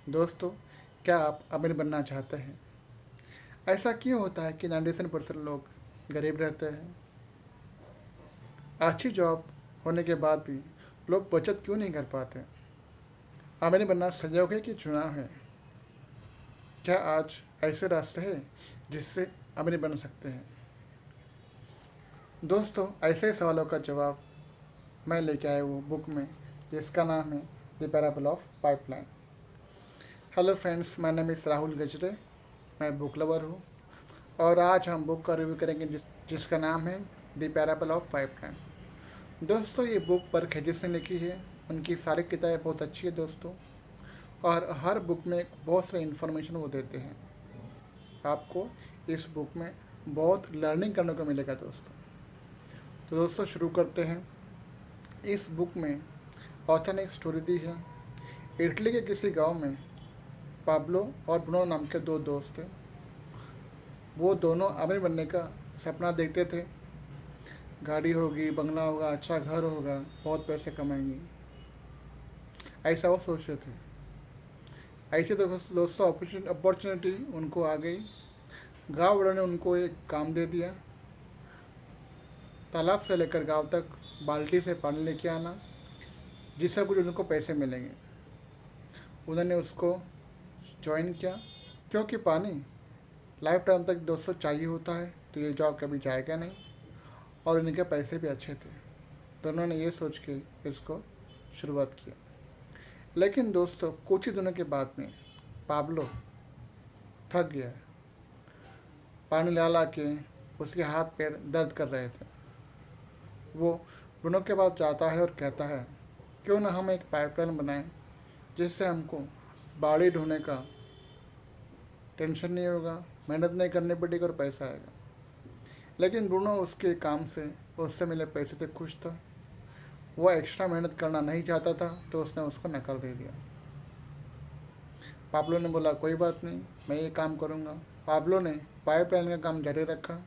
दोस्तों, क्या आप अमीर बनना चाहते हैं? ऐसा क्यों होता है कि 97% लोग गरीब रहते हैं? अच्छी जॉब होने के बाद भी लोग बचत क्यों नहीं कर पाते? अमीर बनना संयोग है कि चुनाव है? क्या आज ऐसे रास्ते हैं जिससे अमीर बन सकते हैं? दोस्तों, ऐसे सवालों का जवाब मैं लेके आया हूँ बुक में, जिसका नाम है the parable of pipeline. Hello friends, my name is Rahul गजरे। मैं बुक लवर हूँ और आज हम बुक का रिव्यू करेंगे जिसका नाम है द पैराबल ऑफ पाइपलाइन। दोस्तों, ये बुक पर जिसने लिखी है उनकी सारी किताबें बहुत अच्छी है दोस्तों, और हर बुक में बहुत सारी इन्फॉर्मेशन वो देते हैं। आपको इस बुक में बहुत लर्निंग करने को मिलेगा दोस्तों। तो दोस्तों, शुरू करते हैं। इस बुक में ऑथर ने एक स्टोरी दी है। इटली के किसी गांव में पाब्लो और ब्रूनो नाम के दो दोस्त थे। वो दोनों अमीर बनने का सपना देखते थे। गाड़ी होगी, बंगला होगा, अच्छा घर होगा, बहुत पैसे कमाएंगे, ऐसा वो सोचते थे। ऐसे तो दोस्तों अपॉर्चुनिटी उनको आ गई। गाँव वालों ने उनको एक काम दे दिया। तालाब से लेकर गांव तक बाल्टी से पानी लेके आना, जिससे कुछ उनको पैसे मिलेंगे। उन्होंने उसको ज्वाइन किया, क्योंकि पानी लाइफ टाइम तक दोस्तों चाहिए होता है, तो ये जॉब कभी जाएगा नहीं, और इनके पैसे भी अच्छे थे। तो उन्होंने ये सोच के इसको शुरुआत किया। लेकिन दोस्तों, कुछ ही दिनों के बाद में पाब्लो थक गया। पानी ला ला के उसके हाथ पैर दर्द कर रहे थे। वो ब्रूनो के पास जाता है और कहता है, क्यों ना हम एक पाइपलाइन बनाएं, जिससे हमको बाड़ी ढूंढने का टेंशन नहीं होगा, मेहनत नहीं करनी पड़ेगी और पैसा आएगा। लेकिन ब्रूनो उसके काम से, उससे मिले पैसे से खुश था। वो एक्स्ट्रा मेहनत करना नहीं चाहता था, तो उसने उसको नकार दे दिया। पाब्लो ने बोला, कोई बात नहीं, मैं ये काम करूँगा। पाब्लो ने पाइपलाइन का काम जारी रखा।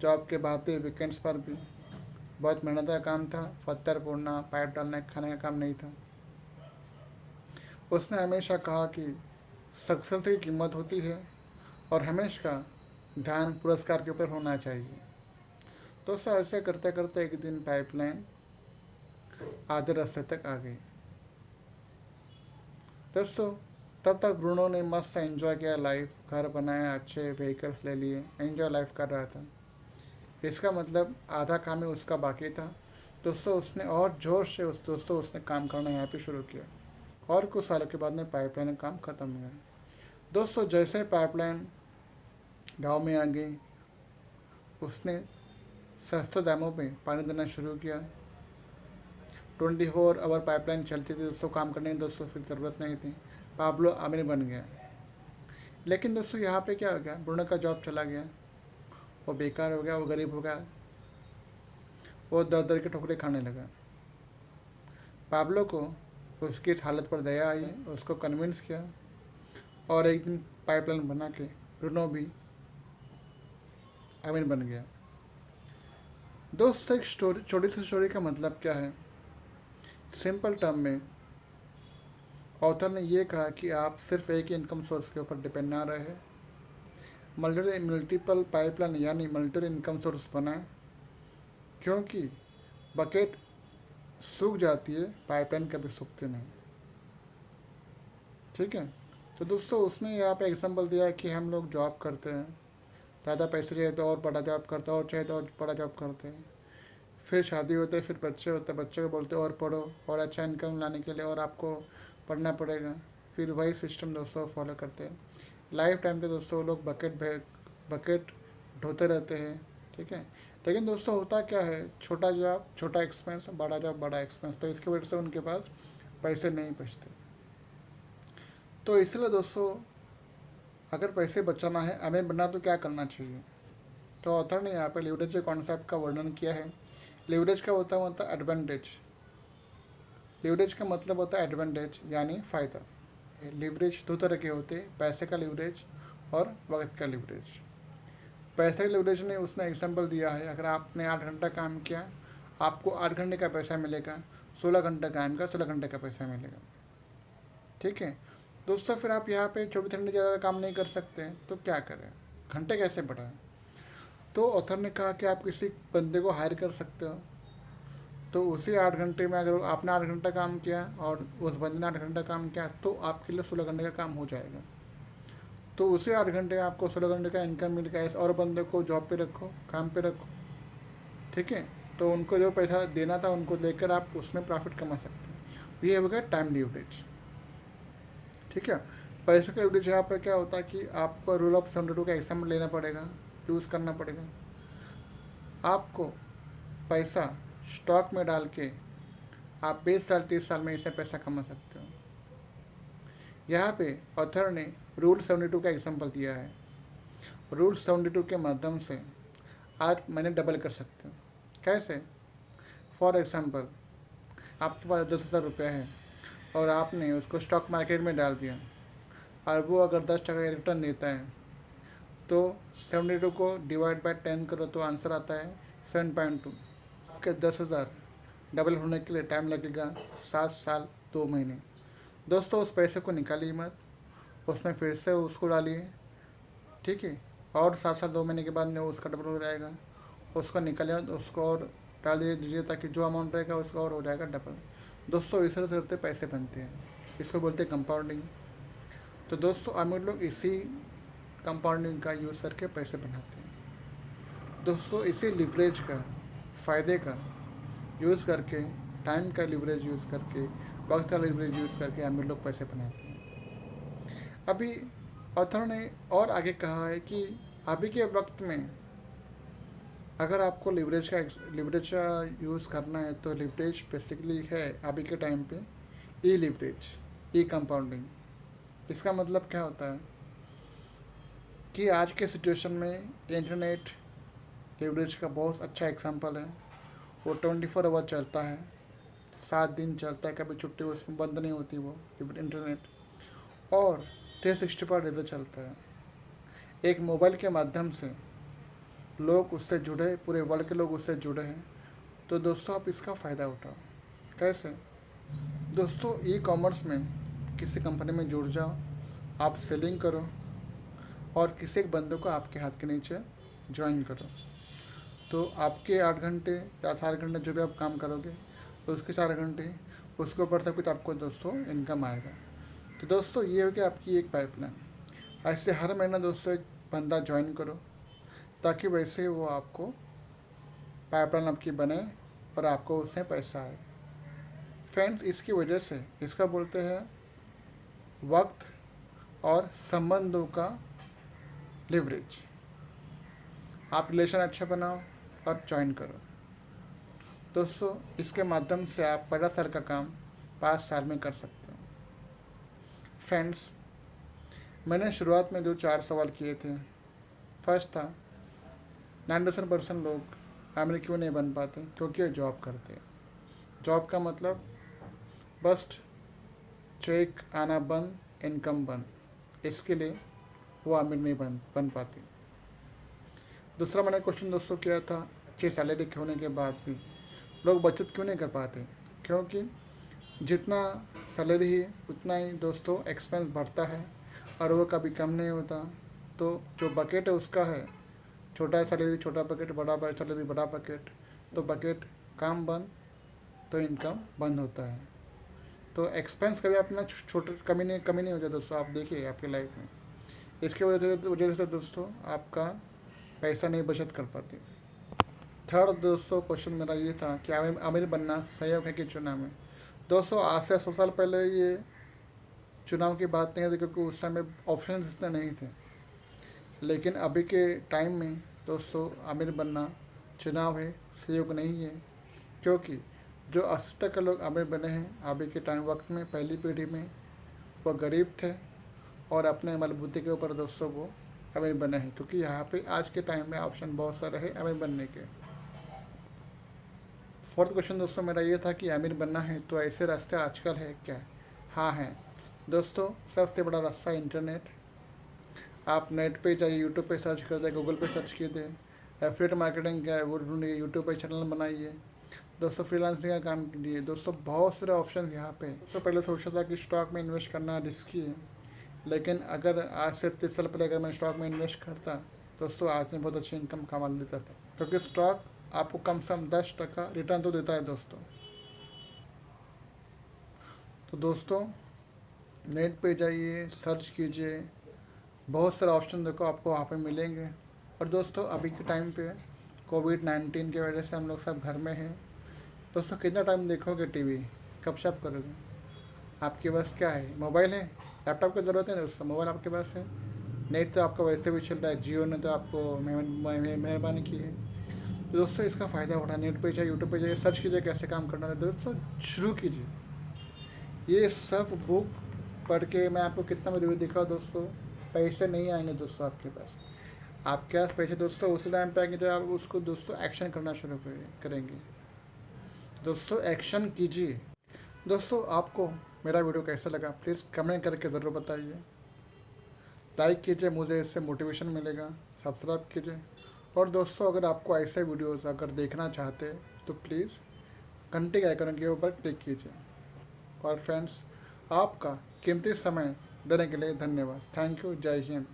जॉब के बाद भी, वीकेंड्स पर भी। बहुत मेहनत का काम था। पत्थर फोड़ना, पाइप डालना खाने का काम नहीं था। उसने हमेशा कहा कि सक्सेस की कीमत होती है और हमेशा ध्यान पुरस्कार के ऊपर होना चाहिए। दोस्तों, ऐसे करते करते एक दिन पाइपलाइन आधे रास्ते तक आ गई। दोस्तों, तब तक ब्रूनो ने मस्त से एंजॉय किया लाइफ, घर बनाया, अच्छे व्हीकल्स ले लिए, एंजॉय लाइफ कर रहा था। इसका मतलब आधा काम ही उसका बाकी था। दोस्तों, उसने और जोर से उसने काम करना यहाँ पे शुरू किया, और कुछ सालों के बाद में पाइपलाइन का काम ख़त्म हो गया। दोस्तों, जैसे पाइपलाइन गांव में आ गई, उसने सस्ते दामों में पानी देना शुरू किया। 24 आवर पाइपलाइन चलती थी दोस्तों, काम करने की दोस्तों फिर ज़रूरत नहीं थी। पाब्लो अमीर बन गया। लेकिन दोस्तों, यहाँ पे क्या हो गया, ब्रूनो का जॉब चला गया, वो बेकार हो गया, वो गरीब हो गया, वो दर दर के ठोकरे खाने लगा। पाब्लो को उसकी इस हालत पर दया आई, उसको कन्विंस किया, और एक दिन पाइपलाइन बना के ब्रूनो भी अमीर बन गया। दोस्तों, एक स्टोरी, छोटी सी स्टोरी का मतलब क्या है? सिंपल टर्म में ऑथर ने ये कहा कि आप सिर्फ एक ही इनकम सोर्स के ऊपर डिपेंड ना रहे। मल्टीपल पाइपलाइन यानी मल्टीपल इनकम सोर्स बनाएं, क्योंकि बकेट सूख जाती है, पाइपलाइन कभी सूखती नहीं। ठीक है। तो दोस्तों, उसने यहाँ पे एग्जांपल दिया कि हम लोग जॉब करते हैं, ज़्यादा पैसे चाहिए तो और बड़ा जॉब करते हैं, और चाहिए तो और बड़ा जॉब करते हैं। फिर शादी होते है, फिर बच्चे होते हैं, बच्चे को बोलते हैं और पढ़ो, और अच्छा इनकम लाने के लिए और आपको पढ़ना पड़ेगा। फिर वही सिस्टम दोस्तों फॉलो करते हैं। लाइफ टाइम पे दोस्तों लोग बकेट ढोते रहते हैं। ठीक है। लेकिन दोस्तों, होता क्या है, छोटा जॉब छोटा एक्सपेंस, बड़ा जॉब बड़ा एक्सपेंस, तो इसकी वजह से उनके पास पैसे नहीं बचते। तो इसलिए दोस्तों, अगर पैसे बचाना है, हमें बनना, तो क्या करना चाहिए? तो ऑथर ने यहाँ पे लिवरेज के कॉन्सेप्ट का वर्णन किया है। लिवरेज का होता है एडवांटेज। लिवरेज का मतलब होता है एडवांटेज यानी फ़ायदा। लिवरेज दो तरह के होते हैं, पैसे का लिवरेज और वक्त का लिवरेज। पैसे का लिवरेज ने उसने एग्जांपल दिया है, अगर आपने 8 घंटा काम किया, आपको 8 घंटे का पैसा मिलेगा। 16 घंटा काम का 16 घंटे का पैसा मिलेगा। ठीक है। दोस्तों फिर आप यहाँ पे 24 घंटे ज़्यादा काम नहीं कर सकते तो क्या करें, घंटे कैसे बढ़ाएं? तो ऑथर ने कहा कि आप किसी बंदे को हायर कर सकते हो, तो उसी 8 घंटे में अगर आपने 8 घंटा काम किया और उस बंदे ने 8 घंटा काम किया तो आपके लिए 16 घंटे का काम हो जाएगा। तो उसी 8 घंटे में आपको 16 घंटे का इनकम मिल गया। इस और बंदे को जॉब पे रखो, काम पे रखो, ठीक है। तो उनको जो पैसा देना था उनको देकर आप उसमें प्रॉफिट कमा सकते हैं। ये हो गया टाइम लीवरेज, ठीक है। पैसे का लीवरेज यहाँ पर क्या होता है कि आपको रूल ऑफ 72 का एग्जाम लेना पड़ेगा, यूज़ करना पड़ेगा। आपको पैसा स्टॉक में डाल के आप 20 साल 30 साल में इससे पैसा कमा सकते हो। यहाँ पे ऑथर ने रूल 72 का एग्जाम्पल दिया है। रूल 72 के माध्यम से आज मनी डबल कर सकते हो। कैसे? फॉर एग्जाम्पल, आपके पास 10,000 रुपये है और आपने उसको स्टॉक मार्केट में डाल दिया और वो अगर 10% का रिटर्न देता है तो 72 को डिवाइड बाय 10 करो तो आंसर आता है 7.2। आपके 10,000 डबल होने के लिए टाइम लगेगा 7 साल 2 महीने। दोस्तों उस पैसे को निकालिए मत, उसमें फिर से उसको डालिए, ठीक है। और 7 साल 2 महीने के बाद में उसका डबल हो जाएगा। उसको निकालिए, उसको और डाल दीजिए ताकि जो अमाउंट रहेगा उसका और हो जाएगा डबल। दोस्तों इस तरह से पैसे बनते हैं, इसको बोलते हैं कंपाउंडिंग। तो दोस्तों अमीर लोग इसी कंपाउंडिंग का यूज़ करके पैसे बनाते हैं। दोस्तों इसी लिवरेज का, फ़ायदे का यूज़ करके, टाइम का लिवरेज यूज़ करके, वक्त का लिवरेज यूज़ करके अमीर लोग पैसे बनाते हैं। अभी ऑथर ने और आगे कहा है कि अभी के वक्त में अगर आपको लिवरेज का यूज़ करना है तो लिवरेज बेसिकली है अभी के टाइम पे ई लिवरेज, ई कंपाउंडिंग। इसका मतलब क्या होता है कि आज के सिचुएशन में इंटरनेट लिवरेज का बहुत अच्छा एग्जांपल है। वो 24 आवर चलता है, 7 दिन चलता है, कभी छुट्टी उसमें बंद नहीं होती वो इंटरनेट, और 360 पर डेली चलता है। एक मोबाइल के माध्यम से लोग उससे जुड़े, पूरे वर्ल्ड के लोग उससे जुड़े हैं। तो दोस्तों आप इसका फ़ायदा उठाओ। कैसे? दोस्तों ई कॉमर्स में किसी कंपनी में जुड़ जाओ, आप सेलिंग करो और किसी एक बंदे को आपके हाथ के नीचे ज्वाइन करो। तो आपके 8 घंटे या 4 घंटे जो भी आप काम करोगे तो उसके 4 घंटे उसके ऊपर से कुछ आपको दोस्तों इनकम आएगा। तो दोस्तों ये हो गया आपकी एक पाइपलाइन। ऐसे हर महीना दोस्तों एक बंदा ज्वाइन करो ताकि वैसे वो आपको पाइपलाइन आपकी बने और आपको उससे पैसा आए। फ्रेंड्स इसकी वजह से इसका बोलते हैं वक्त और संबंधों का लिवरेज। आप रिलेशन अच्छा बनाओ और ज्वाइन करो। दोस्तों इसके माध्यम से आप 15 साल का काम 5 साल में कर सकते हो। फ्रेंड्स मैंने शुरुआत में जो 4 सवाल किए थे, फर्स्ट था 90% लोग अमीर क्यों नहीं बन पाते? क्योंकि वो जॉब करते हैं। जॉब का मतलब बस चेक आना बंद, इनकम बंद, इसके लिए वो अमीर नहीं बन पाते। दूसरा मैंने क्वेश्चन दोस्तों किया था अच्छी सैलरी होने के बाद भी लोग बचत क्यों नहीं कर पाते? क्योंकि जितना सैलरी है उतना ही दोस्तों एक्सपेंस बढ़ता है और वो कभी कम नहीं होता। तो जो बकेट है उसका है, छोटा सैलरी छोटा बकेट, बड़ा सैलरी बड़ा बकेट, तो बकेट काम बंद तो इनकम बंद होता है। तो एक्सपेंस कभी अपना छोटा कमी नहीं हो जाता दोस्तों। आप देखिए आपकी लाइफ में इसके वजह से दोस्तों आपका पैसा नहीं बचत कर पाते। थर्ड दोस्तों क्वेश्चन मेरा ये था कि अमीर बनना सहयोग है कि चुनाव में? दोस्तों आज से 100 साल पहले ये चुनाव की बात नहीं थी क्योंकि उस टाइम में ऑप्शन इतने नहीं थे। लेकिन अभी के टाइम में दोस्तों अमीर बनना चुनाव है, सहयोग नहीं है। क्योंकि जो 80% लोग अमीर बने हैं अभी के टाइम वक्त में, पहली पीढ़ी में वो गरीब थे और अपने बलबूते के ऊपर दोस्तों वो अमीर बने हैं। क्योंकि यहाँ पे आज के टाइम में ऑप्शन बहुत सारे हैं अमीर बनने के। फोर्थ क्वेश्चन दोस्तों मेरा ये था कि अमीर बनना है तो ऐसे रास्ते आजकल है क्या? हाँ हैं दोस्तों। सबसे बड़ा रास्ता इंटरनेट। आप नेट पे जाइए, यूट्यूब पे सर्च कर दे, गूगल पे सर्च कीजिए, एफिलिएट मार्केटिंग क्या है वो ढूंढिए, यूट्यूब पे चैनल बनाइए दोस्तों, फ्रीलांसिंग का काम कीजिए। दोस्तों बहुत सारे ऑप्शन यहाँ पे। तो पहले सोचा था कि स्टॉक में इन्वेस्ट करना रिस्की है, लेकिन अगर आज से 30 साल पहले अगर मैं स्टॉक में इन्वेस्ट करता दोस्तों, आज मैं बहुत अच्छी इनकम कमा लेता था, क्योंकि स्टॉक आपको कम से कम 10% रिटर्न तो देता है दोस्तों। तो दोस्तों नेट पे जाइए, सर्च कीजिए, बहुत सारे ऑप्शन देखो आपको वहाँ पे मिलेंगे। और दोस्तों अभी के टाइम पे कोविड-19 की वजह से हम लोग सब घर में हैं दोस्तों, कितना टाइम देखोगे टीवी, कब शप करोगे? आपके पास क्या है? मोबाइल है, लैपटॉप की ज़रूरत है दोस्तों, मोबाइल आपके पास है। नेट तो आपका वैसे भी चल रहा है, जियो ने तो आपको मेहरबानी की है। तो दोस्तों इसका फ़ायदा उठाना, नेट पे जाइए, यूट्यूब पे जाइए, सर्च कीजिए कैसे काम करना है दोस्तों, शुरू कीजिए। ये सब बुक पढ़ के मैं आपको कितना में रिव्यू दिखा दोस्तों, पैसे नहीं आएंगे दोस्तों आपके पास। आपके पास पैसे दोस्तों उसी टाइम पे आएंगे जब आप उसको दोस्तों एक्शन करना शुरू करेंगे। दोस्तों एक्शन कीजिए। दोस्तों आपको मेरा वीडियो कैसा लगा प्लीज़ कमेंट करके ज़रूर बताइए। लाइक कीजिए, मुझे इससे मोटिवेशन मिलेगा। सब्सक्राइब कीजिए। और दोस्तों अगर आपको ऐसे वीडियोस अगर देखना चाहते हैं तो प्लीज़ घंटे के आइकन के ऊपर क्लिक कीजिए। और फ्रेंड्स आपका कीमती समय देने के लिए धन्यवाद। Thank you. जय हिंद।